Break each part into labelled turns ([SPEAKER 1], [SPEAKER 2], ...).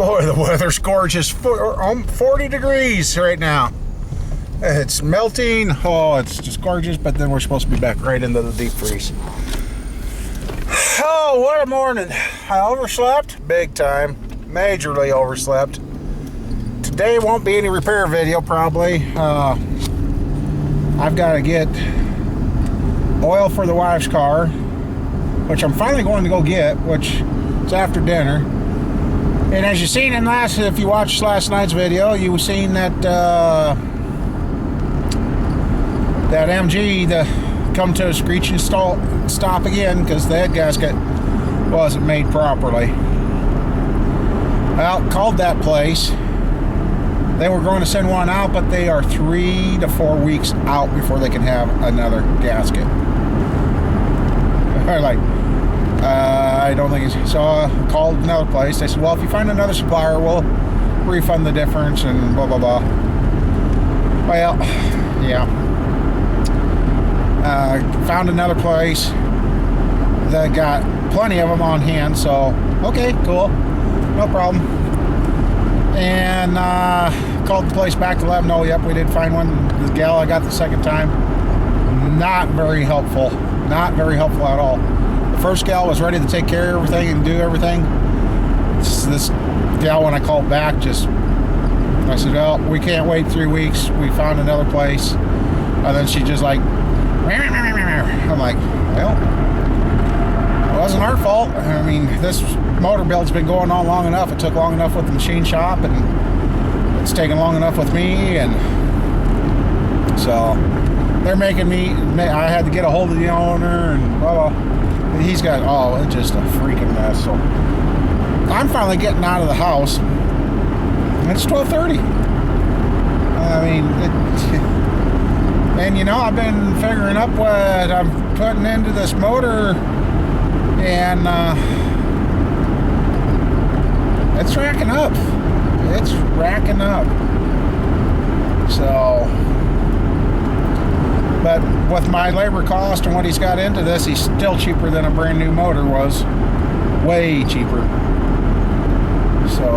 [SPEAKER 1] Boy, the weather's gorgeous. 40 degrees right now. It's melting. Oh, it's just gorgeous, but then we're supposed to be back right into the deep freeze. Oh, what a morning. I overslept big time. Majorly overslept. Today won't be any repair video, probably. I've got to get oil for the wife's car, which I'm finally going to go get, which is after dinner. And as you seen in if you watched last night's video, you seen that that MG come to a screeching stop again because the head gasket wasn't made properly. Well, called that place. They were going to send one out, but they are 3 to 4 weeks out before they can have another gasket. They're like, I don't think it's... So I called another place. They said, well, if you find another supplier, we'll refund the difference and blah, blah, blah. Well, yeah. Found another place that got plenty of them on hand, so okay, cool, no problem. And called the place back to let them know, yep, we did find one. The gal I got the second time, not very helpful. Not very helpful at all. The first gal was ready to take care of everything and do everything. This gal, when I called back, I said, well, we can't wait 3 weeks. We found another place. And then she just like, I'm like, well, it wasn't our fault. I mean, this motor build's been going on long enough. It took long enough with the machine shop, and it's taken long enough with me, and so they're making me, I had to get a hold of the owner, and blah, blah. He's got, it's just a freaking mess. So I'm finally getting out of the house. It's 12:30. I mean, and you know, I've been figuring up what I'm putting into this motor, and it's racking up. It's racking up. So, but with my labor cost and what he's got into this, he's still cheaper than a brand new motor was. Way cheaper. So,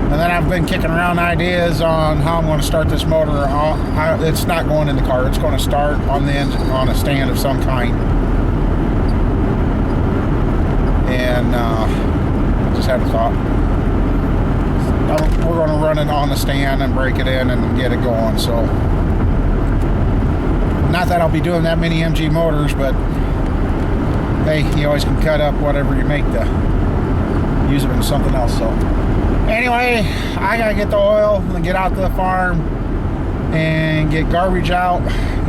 [SPEAKER 1] and then I've been kicking around ideas on how I'm going to start this motor. It's not going in the car. It's going to start on the engine, on a stand of some kind. And I just had a thought. We're going to run it on the stand and break it in and get it going. So, not that I'll be doing that many MG motors, but hey, you always can cut up whatever you make to use it in something else. So anyway, I gotta get the oil and get out to the farm and get garbage out,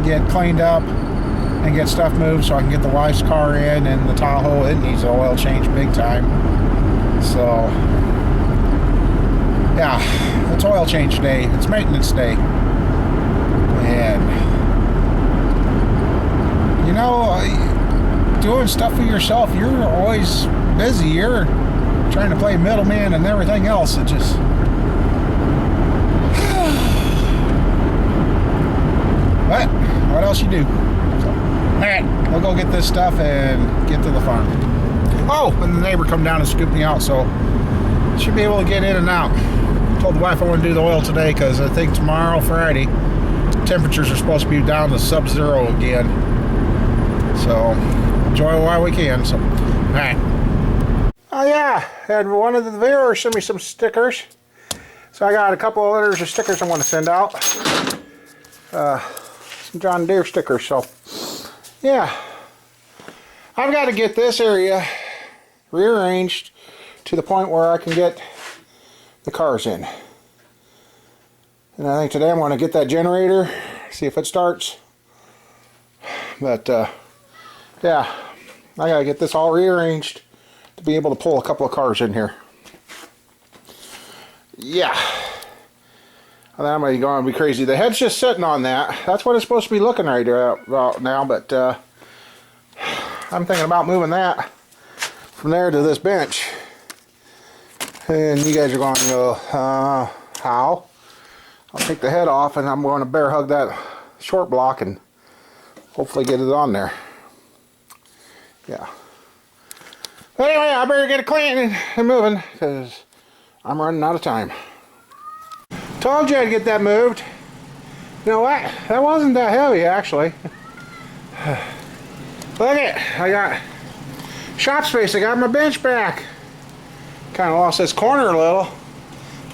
[SPEAKER 1] get cleaned up, and get stuff moved so I can get the wife's car in. And the Tahoe, it needs an oil change big time. So yeah, it's oil change day, it's maintenance day. And you know, doing stuff for yourself, you're always busy. You're trying to play middleman and everything else. It just but what else you do? So, alright, we'll go get this stuff and get to the farm. Oh, and the neighbor come down and scoop me out, so should be able to get in and out. Told the wife I want to do the oil today because I think tomorrow, Friday, temperatures are supposed to be down to sub-zero again. So enjoy it while we can. So alright. Oh yeah, and one of the viewers sent me some stickers. So I got a couple of letters of stickers I want to send out. Some John Deere stickers. So yeah, I've got to get this area rearranged to the point where I can get the cars in. And I think today I'm going to get that generator, see if it starts. But yeah, I got to get this all rearranged to be able to pull a couple of cars in here. Yeah. And then I'm going to be crazy. The head's just sitting on that. That's what it's supposed to be looking right now, but I'm thinking about moving that from there to this bench. And you guys are going to go, how? I'll take the head off and I'm going to bear hug that short block and hopefully get it on there. Yeah. But anyway, I better get it clean and moving because I'm running out of time. Told you I'd get that moved. You know what? That wasn't that heavy actually. Look at, I got shop space. I got my bench back. Kind of lost this corner a little.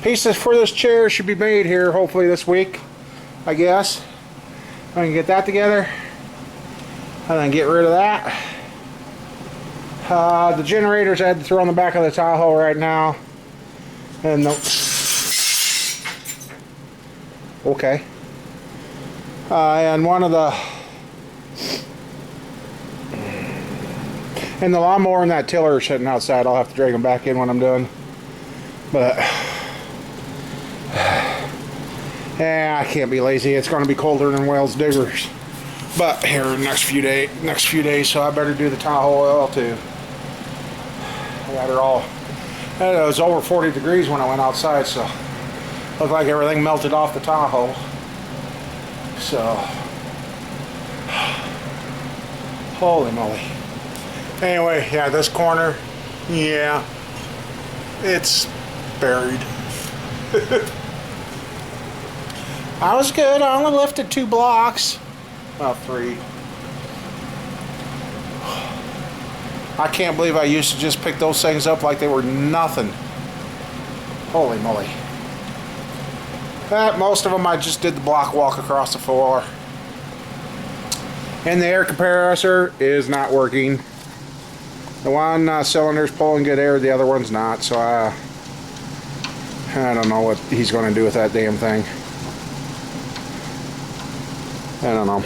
[SPEAKER 1] Pieces for this chair should be made here hopefully this week, I guess. I can get that together and then get rid of that. The generators I had to throw on the back of the Tahoe right now. And okay. And one of the and the lawnmower and that tiller are sitting outside. I'll have to drag them back in when I'm done. But yeah, I can't be lazy. It's going to be colder than Wales Diggers. But here in the next few days, so I better do the Tahoe oil too. I got her all. It was over 40 degrees when I went outside, so looked like everything melted off the Tahoe. So, holy moly. Anyway, yeah, this corner, yeah, it's buried. I was good. I only lifted 2 blocks. Well, 3. I can't believe I used to just pick those things up like they were nothing. Holy moly. Most of them I just did the block walk across the floor. And the air compressor is not working. The one cylinder's pulling good air, the other one's not. So I don't know what he's going to do with that damn thing. I don't know.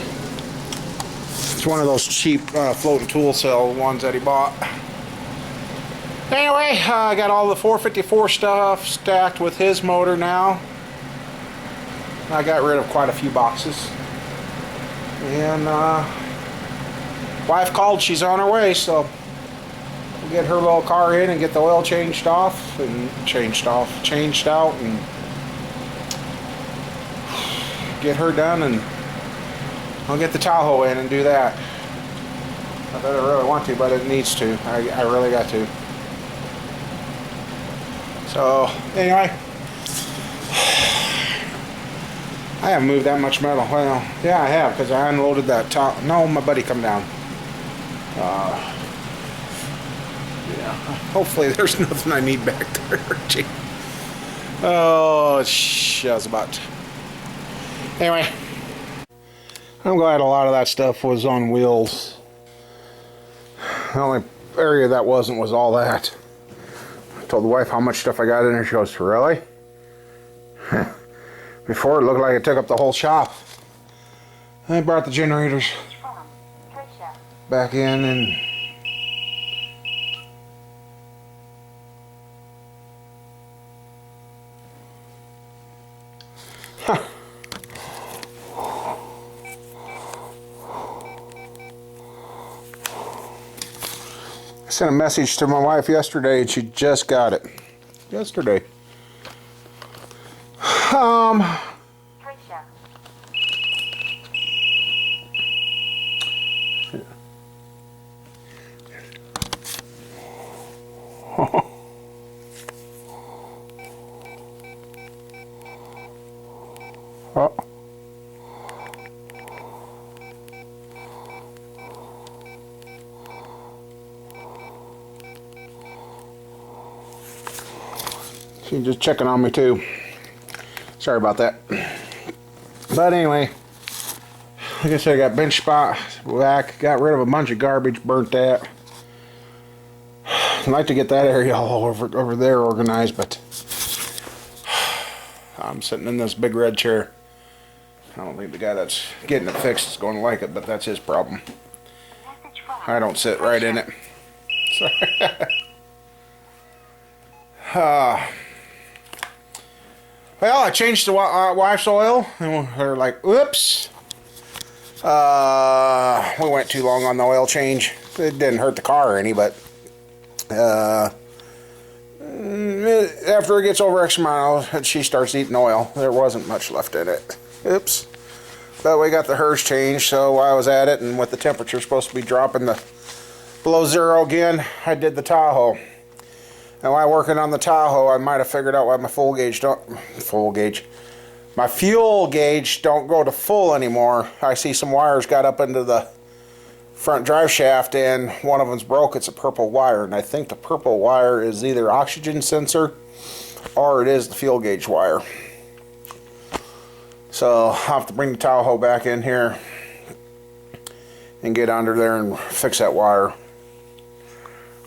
[SPEAKER 1] It's one of those cheap floating tool cell ones that he bought. Anyway, I got all the 454 stuff stacked with his motor now. I got rid of quite a few boxes. And wife called, she's on her way, so we'll get her little car in and get the oil changed out and get her done, and I'll get the Tahoe in and do that. I don't really want to, but it needs to. I really got to. So, anyway. I haven't moved that much metal. Well, yeah, I have, because I unloaded that top. No, my buddy, come down. Yeah. Hopefully there's nothing I need back there. Oh, about. Anyway. I'm glad a lot of that stuff was on wheels. The only area that wasn't was all that. I told the wife how much stuff I got in there. She goes, really? Before it looked like it took up the whole shop. I brought the generators back in and I sent a message to my wife yesterday and she just got it. Yesterday. Oh. She's just checking on me too. Sorry about that. But anyway, like I said, I got bench spot back, got rid of a bunch of garbage, burnt that. I'd like to get that area all over there organized, but I'm sitting in this big red chair. I don't think the guy that's getting it fixed is going to like it, but that's his problem. I don't sit right in it. Sorry. Well, I changed the wife's oil, and they're like, "Oops." We went too long on the oil change. It didn't hurt the car any, but after it gets over X amount, she starts eating oil. There wasn't much left in it. Oops. But we got the hers changed, so while I was at it, and with the temperature supposed to be dropping, the below zero again. I did the Tahoe. And while working on the Tahoe, I might have figured out why my my fuel gauge don't go to full anymore. I see some wires got up into the front drive shaft and one of them's broke. It's a purple wire, and I think the purple wire is either oxygen sensor or it is the fuel gauge wire. So I'll have to bring the Tahoe back in here and get under there and fix that wire.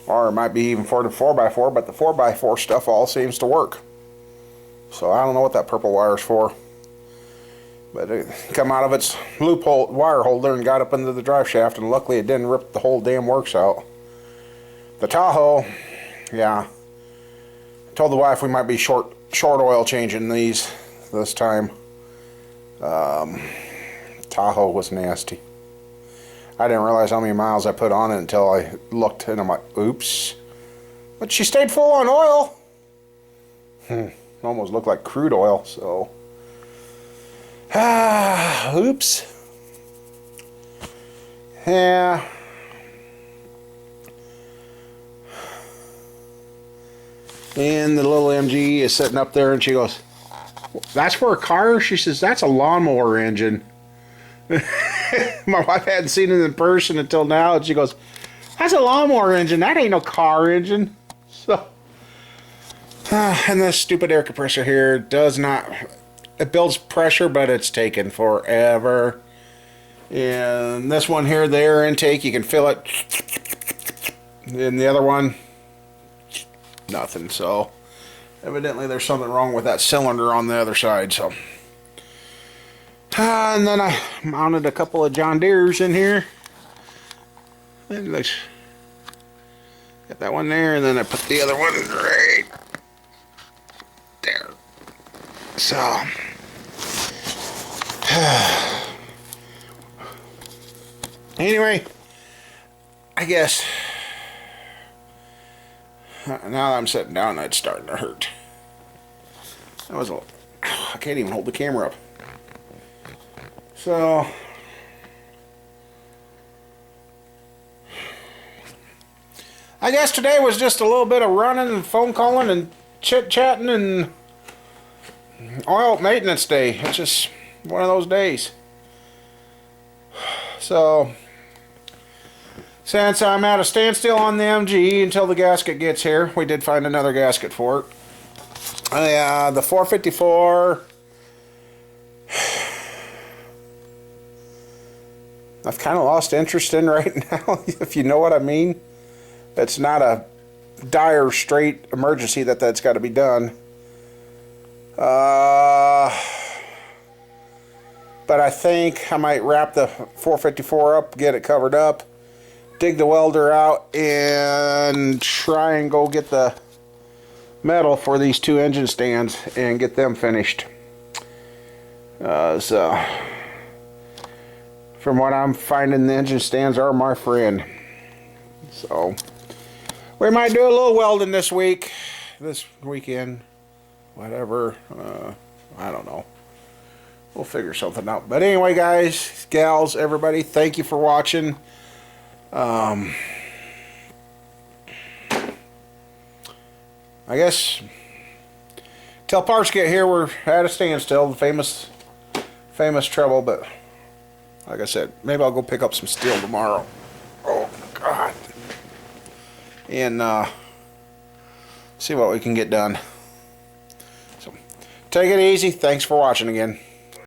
[SPEAKER 1] Or it might be even for the 4x4, but the 4x4 stuff all seems to work. So I don't know what that purple wire is for. But it come out of its loophole wire holder and got up into the drive shaft, and luckily it didn't rip the whole damn works out. The Tahoe, yeah. I told the wife we might be short oil changing these this time. Tahoe was nasty. I didn't realize how many miles I put on it until I looked, and I'm like, oops. But she stayed full on oil. Almost looked like crude oil, so. Oops. Yeah. And the little MG is sitting up there, and she goes, "That's for a car?" She says, "That's a lawnmower engine." My wife hadn't seen it in person until now, and she goes, "That's a lawnmower engine. That ain't no car engine." So, and this stupid air compressor here does not. It builds pressure, but it's taken forever. And this one here, the air intake, you can feel it. And the other one, nothing. So, evidently, there's something wrong with that cylinder on the other side. So. And then I mounted a couple of John Deere's in here. And got that one there, and then I put the other one right there. So, anyway, I guess now that I'm sitting down, it's starting to hurt. That was I can't even hold the camera up. So, I guess today was just a little bit of running and phone calling and chit-chatting and oil maintenance day. It's just one of those days. So, since I'm at a standstill on the MG until the gasket gets here, we did find another gasket for it. The 454... I've kind of lost interest in right now, if you know what I mean. It's not a dire, straight emergency that's got to be done. But I think I might wrap the 454 up, get it covered up, dig the welder out, and try and go get the metal for these two engine stands and get them finished. So... From what I'm finding, the engine stands are my friend. So, we might do a little welding this weekend, whatever. I don't know. We'll figure something out. But anyway, guys, gals, everybody, thank you for watching. I guess till parts get here, we're at a standstill. The famous trouble, but... Like I said, maybe I'll go pick up some steel tomorrow. Oh, God. And see what we can get done. So, take it easy. Thanks for watching again.